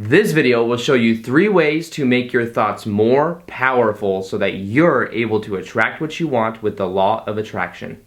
This video will show you 3 ways to make your thoughts more powerful so that you're able to attract what you want with the law of attraction.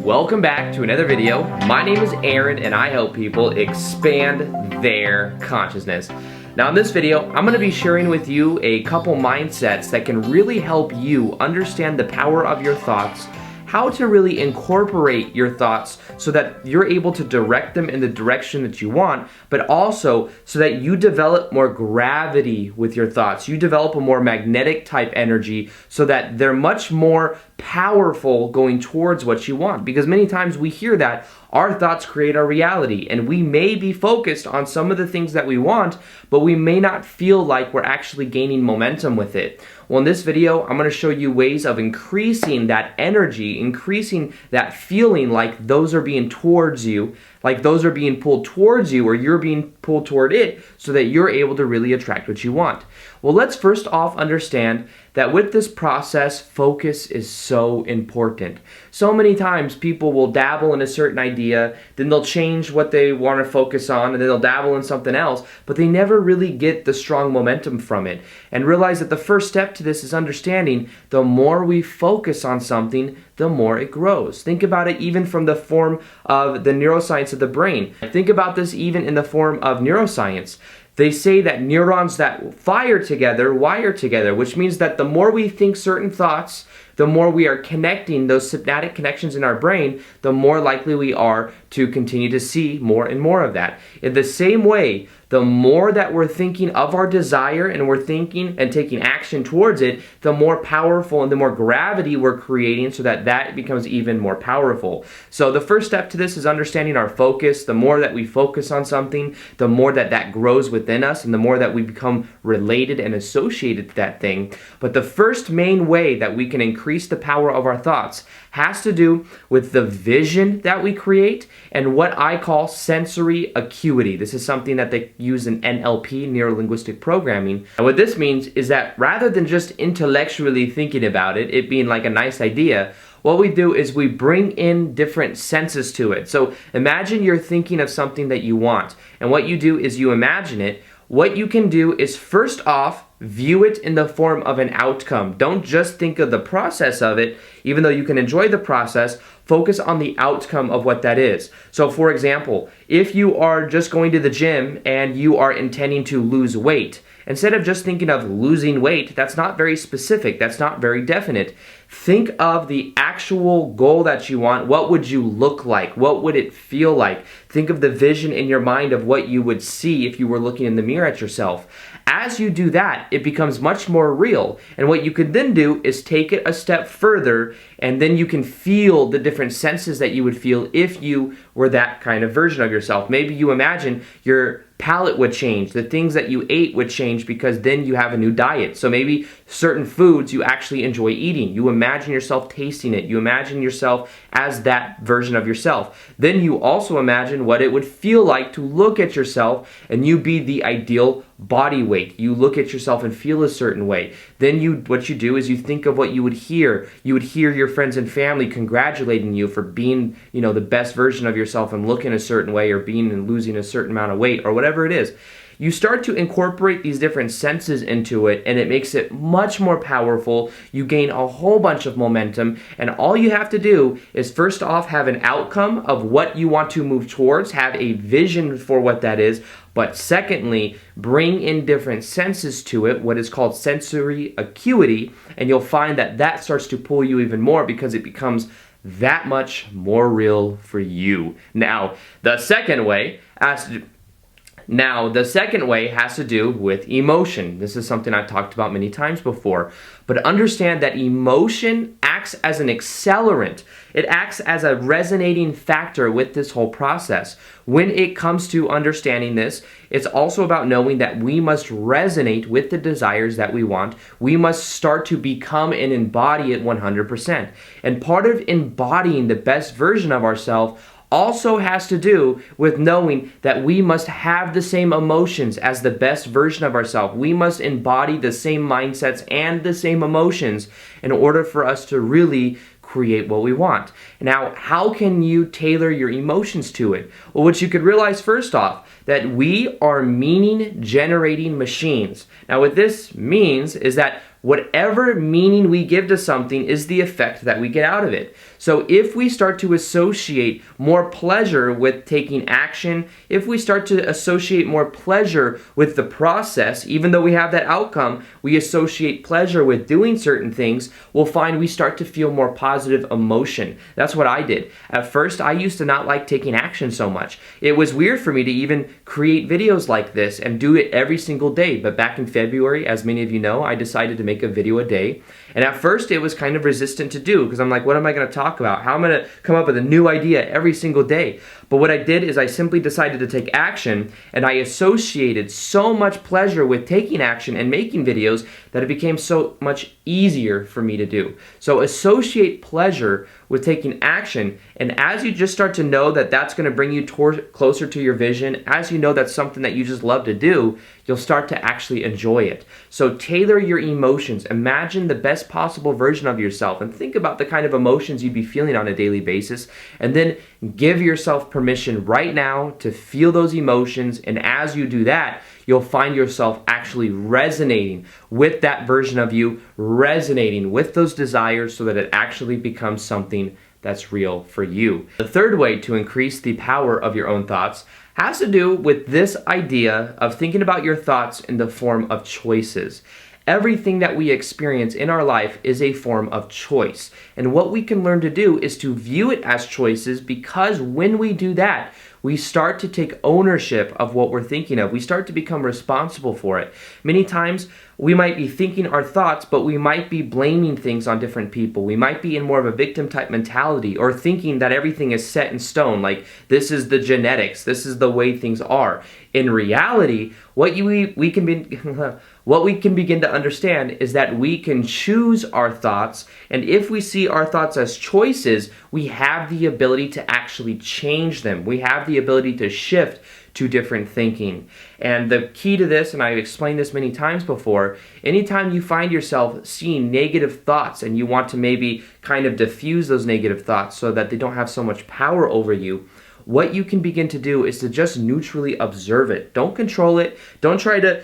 Welcome back to another video. My name is Aaron and I help people expand their consciousness. Now in this video, I'm going to be sharing with you a couple mindsets that can really help you understand the power of your thoughts, how to really incorporate your thoughts so that you're able to direct them in the direction that you want, but also so that you develop more gravity with your thoughts. You develop a more magnetic type energy so that they're much more powerful going towards what you want. Because many times we hear that our thoughts create our reality, and we may be focused on some of the things that we want, but we may not feel like we're actually gaining momentum with it. Well, in this video, I'm going to show you ways of increasing that energy, increasing that feeling like those are being towards you, like those are being pulled towards you, or you're being pulled toward it, so that you're able to really attract what you want. Well, let's first off understand that with this process, focus is so important. So many times people will dabble in a certain idea, then they'll change what they want to focus on, and then they'll dabble in something else, but they never really get the strong momentum from it. And realize that the first step to this is understanding the more we focus on something, the more it grows. Think about it even from the form of the neuroscience of the brain. Think about this even in the form of neuroscience. They say that neurons that fire together wire together, which means that the more we think certain thoughts, the more we are connecting those synaptic connections in our brain, the more likely we are to continue to see more and more of that. In the same way, the more that we're thinking of our desire and we're thinking and taking action towards it, the more powerful and the more gravity we're creating so that that becomes even more powerful. So the first step to this is understanding our focus. The more that we focus on something, the more that that grows within us and the more that we become related and associated to that thing. But the first main way that we can increase the power of our thoughts has to do with the vision that we create and what I call sensory acuity. This is something that they use in NLP, neuro-linguistic programming. And what this means is that rather than just intellectually thinking about it, it being like a nice idea, what we do is we bring in different senses to it. So imagine you're thinking of something that you want, and what you do is you imagine it. What you can do is first off, view it in the form of an outcome. Don't just think of the process of it, even though you can enjoy the process, focus on the outcome of what that is. So for example, if you are just going to the gym and you are intending to lose weight, instead of just thinking of losing weight, that's not very specific, that's not very definite. Think of the actual goal that you want. What would you look like? What would it feel like? Think of the vision in your mind of what you would see if you were looking in the mirror at yourself. As you do that, it becomes much more real. And what you could then do is take it a step further, and then you can feel the different senses that you would feel if you were that kind of version of yourself. Maybe you imagine your palate would change, the things that you ate would change because then you have a new diet. So maybe certain foods you actually enjoy eating. You imagine yourself tasting it. You imagine yourself as that version of yourself. Then you also imagine what it would feel like to look at yourself and you be the ideal body weight. You look at yourself and feel a certain way. Then what you do is you think of what you would hear. You would hear your friends and family congratulating you for being, the best version of yourself and looking a certain way or being and losing a certain amount of weight or whatever it is. You start to incorporate these different senses into it, and it makes it much more powerful. You gain a whole bunch of momentum, and all you have to do is first off have an outcome of what you want to move towards, have a vision for what that is, but secondly, bring in different senses to it, what is called sensory acuity, and you'll find that that starts to pull you even more because it becomes that much more real for you. Now, the second way has to do with emotion. This is something I've talked about many times before. But understand that emotion acts as an accelerant. It acts as a resonating factor with this whole process. When it comes to understanding this, it's also about knowing that we must resonate with the desires that we want. We must start to become and embody it 100%. And part of embodying the best version of ourselves also has to do with knowing that we must have the same emotions as the best version of ourselves. We must embody the same mindsets and the same emotions in order for us to really create what we want. Now, how can you tailor your emotions to it? Well, what you could realize first off, that we are meaning generating machines. Now, what this means is that whatever meaning we give to something is the effect that we get out of it. So if we start to associate more pleasure with taking action, if we start to associate more pleasure with the process, even though we have that outcome, we associate pleasure with doing certain things, we'll find we start to feel more positive emotion. That's what I did. At first, I used to not like taking action so much. It was weird for me to even create videos like this and do it every single day. But back in February, as many of you know, I decided to make a video a day. And at first, it was kind of resistant to do because I'm like, what am I going to talk about? How am I going to come up with a new idea every single day? But what I did is I simply decided to take action, and I associated so much pleasure with taking action and making videos that it became so much easier for me to do. So associate pleasure with taking action, and as you just start to know that that's going to bring you closer to your vision, as you know that's something that you just love to do, you'll start to actually enjoy it. So tailor your emotions. Imagine the best possible version of yourself and think about the kind of emotions you'd be feeling on a daily basis, and then give yourself permission right now to feel those emotions, and as you do that, you'll find yourself actually resonating with that version of you, resonating with those desires so that it actually becomes something that's real for you. The third way to increase the power of your own thoughts has to do with this idea of thinking about your thoughts in the form of choices. Everything that we experience in our life is a form of choice. And what we can learn to do is to view it as choices, because when we do that, we start to take ownership of what we're thinking of. We start to become responsible for it. Many times we might be thinking our thoughts, but we might be blaming things on different people. We might be in more of a victim type mentality, or thinking that everything is set in stone, like this is the genetics, this is the way things are. In reality, what we can begin to understand is that we can choose our thoughts, and if we see our thoughts as choices, we have the ability to actually change them. We have the ability to shift to different thinking. And the key to this, and I've explained this many times before, anytime you find yourself seeing negative thoughts and you want to maybe kind of diffuse those negative thoughts so that they don't have so much power over you, what you can begin to do is to just neutrally observe it. Don't control it. Don't try to,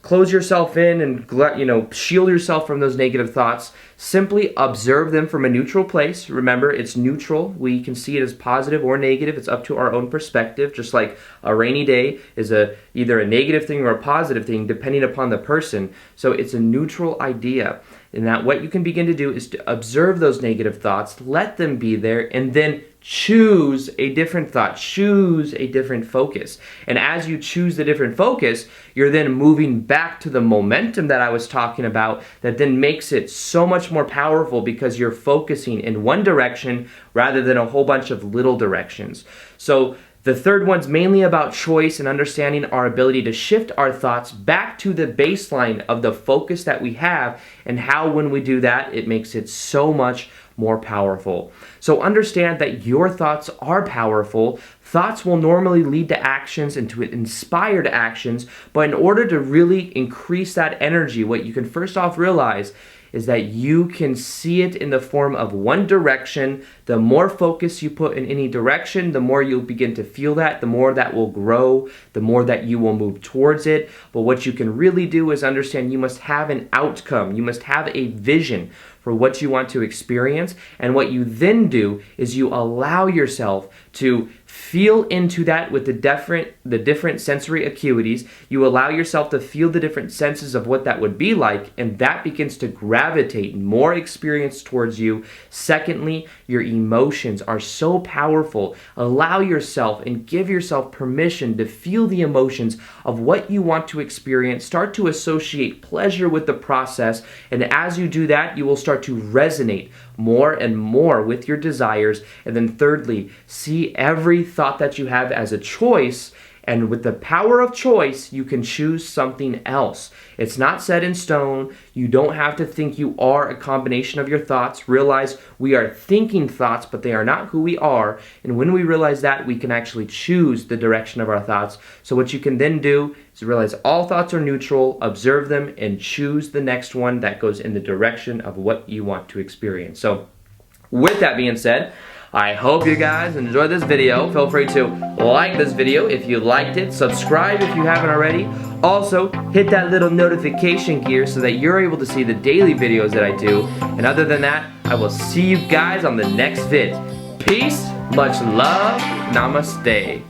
close yourself in and, shield yourself from those negative thoughts. Simply observe them from a neutral place. Remember, it's neutral. We can see it as positive or negative. It's up to our own perspective, just like a rainy day is either a negative thing or a positive thing, depending upon the person. So it's a neutral idea. And that what you can begin to do is to observe those negative thoughts, let them be there, and then choose a different thought, choose a different focus. And as you choose the different focus, you're then moving back to the momentum that I was talking about, that then makes it so much more powerful because you're focusing in one direction rather than a whole bunch of little directions. So the third one's mainly about choice and understanding our ability to shift our thoughts back to the baseline of the focus that we have, and how when we do that, it makes it so much more powerful. So understand that your thoughts are powerful. Thoughts will normally lead to actions and to inspired actions, but in order to really increase that energy, what you can first off realize is that you can see it in the form of one direction. The more focus you put in any direction, the more you'll begin to feel that, the more that will grow, the more that you will move towards it. But what you can really do is understand you must have an outcome. You must have a vision for what you want to experience. And what you then do is you allow yourself to feel into that with the different sensory acuities. You allow yourself to feel the different senses of what that would be like, and that begins to gravitate more experience towards you. Secondly, your emotions are so powerful. Allow yourself and give yourself permission to feel the emotions of what you want to experience. Start to associate pleasure with the process, and as you do that, you will start to resonate more and more with your desires. And then thirdly, see every thought that you have as a choice, and with the power of choice, you can choose something else. It's not set in stone. You don't have to think you are a combination of your thoughts. Realize we are thinking thoughts, but they are not who we are. And when we realize that, we can actually choose the direction of our thoughts. So what you can then do is realize all thoughts are neutral, observe them, and choose the next one that goes in the direction of what you want to experience. So With that being said, I hope you guys enjoyed this video. Feel free to like this video if you liked it. Subscribe if you haven't already. Also, hit that little notification gear so that you're able to see the daily videos that I do. And other than that, I will see you guys on the next vid. Peace, much love, namaste.